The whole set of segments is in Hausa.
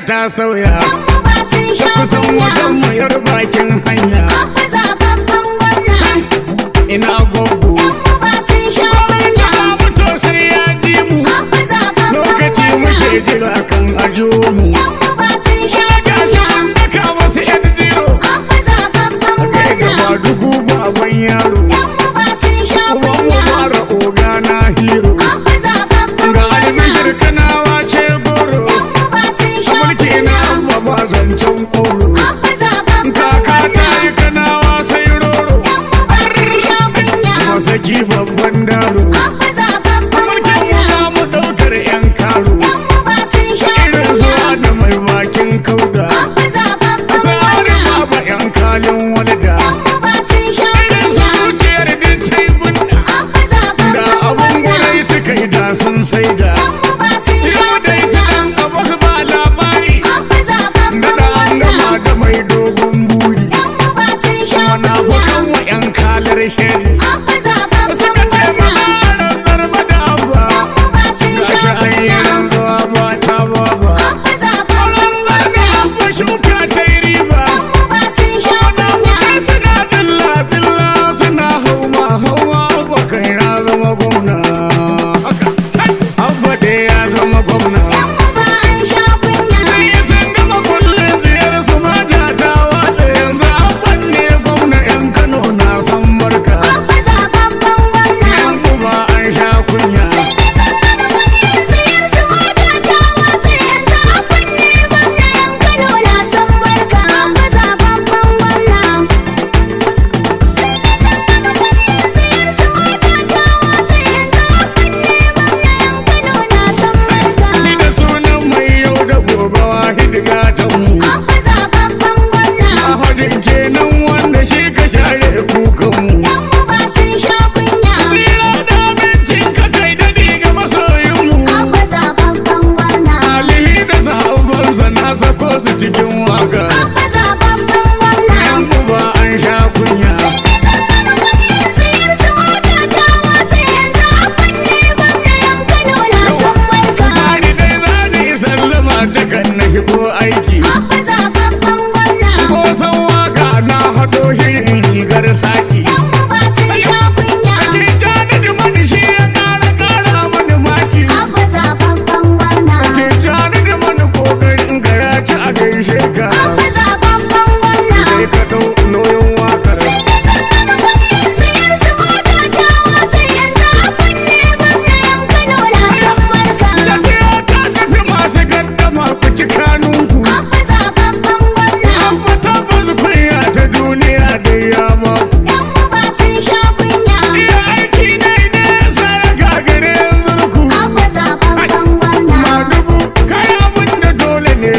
ta sauya ta kusan wajen mayar bakin hanya ina gogo mutu sai ya ji mu lokaci muke jira kan ajo mu daka wasu yan zero kai gaba dubu baban yaro kuma mara oga na hero ga albishir kanawa ce goro ba zancen ƙoro kaka ta yi kanawa sai roro masaki babban daro mulkin za mu ɗaukar 'yan karo irin zuwa da mai bakin kauda tsari ba 'yan kalin walda irin zuciyar din ta yi bunda da abun gurai suka yi da sun saida yau dai su ɗan abu su ba labari da mai dogon buri wana bukan wa 'yan kalar heri suka ce mana zarba da abba gashi an yi ranzuwa ba ta baba ranzuwa da abba shuka ta yi riba wana bukan suna zilla suna hauma bakan ya zama gwamna abba da ya zama gwamna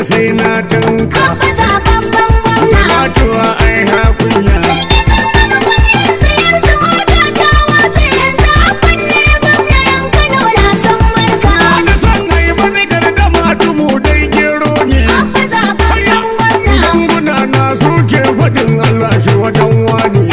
sai na tanka Talatuwa ai hakunya wani son ai bani gardama dumu dai gero ne ganguna na suke faɗin Allah shi wajen wani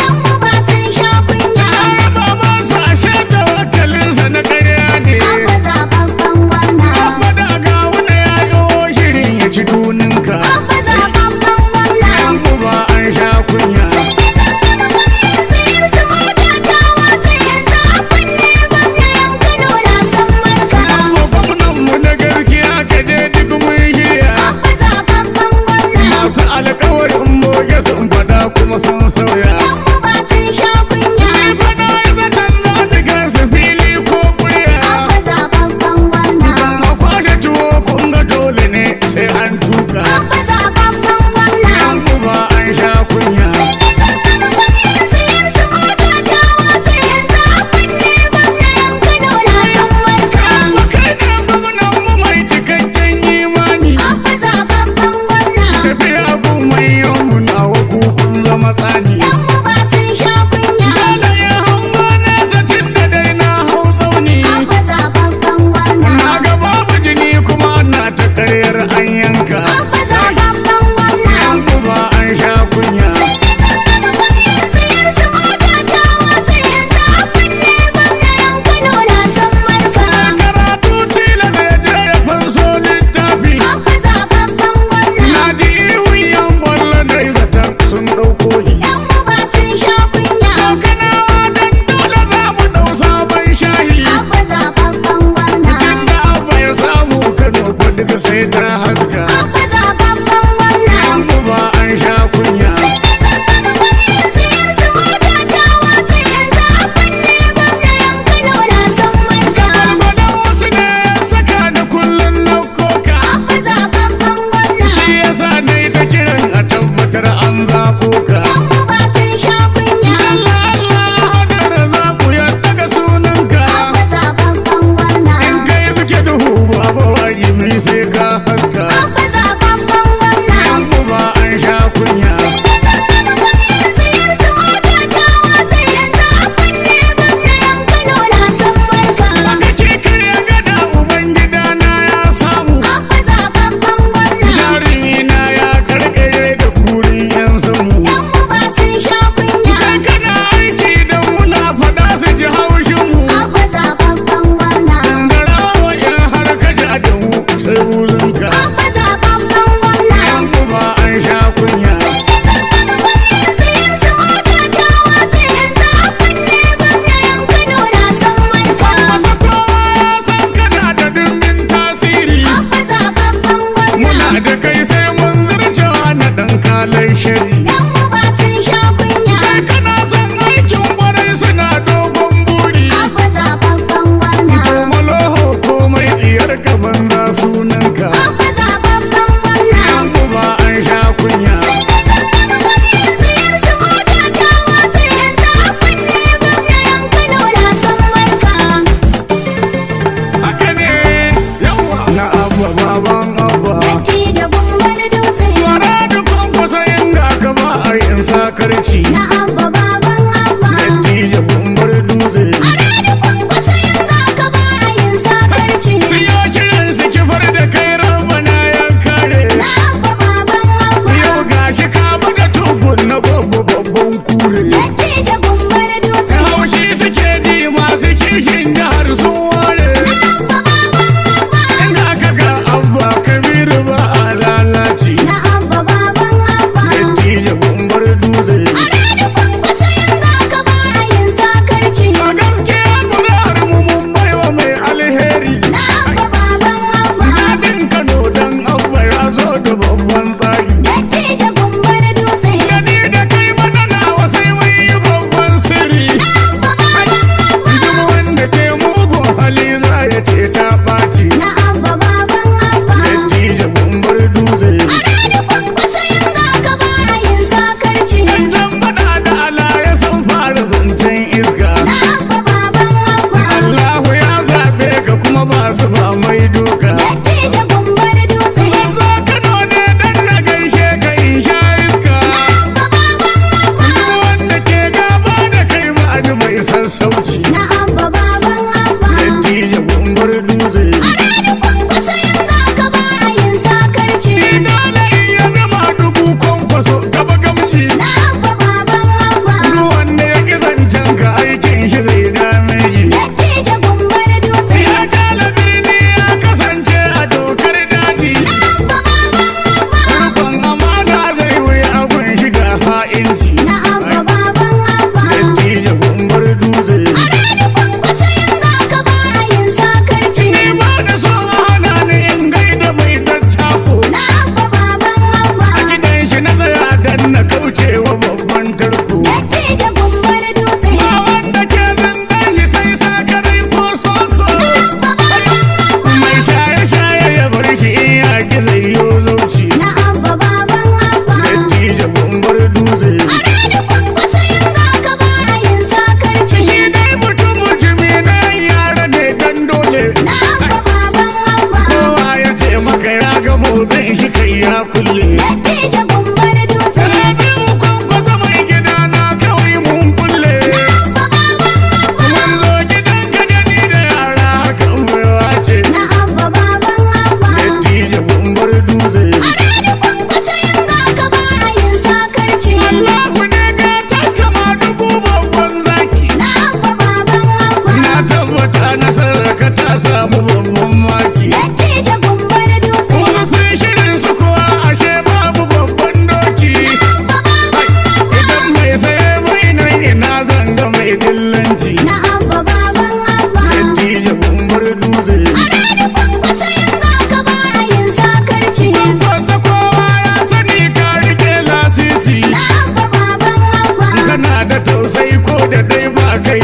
mai dillanci na abba baban abba. dattijo umar dutse A rani kwankwasa yin haka ba a yin sakarci. kwasa kowa ya sani ka rike lasisi Na abba baban abba. kana da tausayi ko da dai ba kai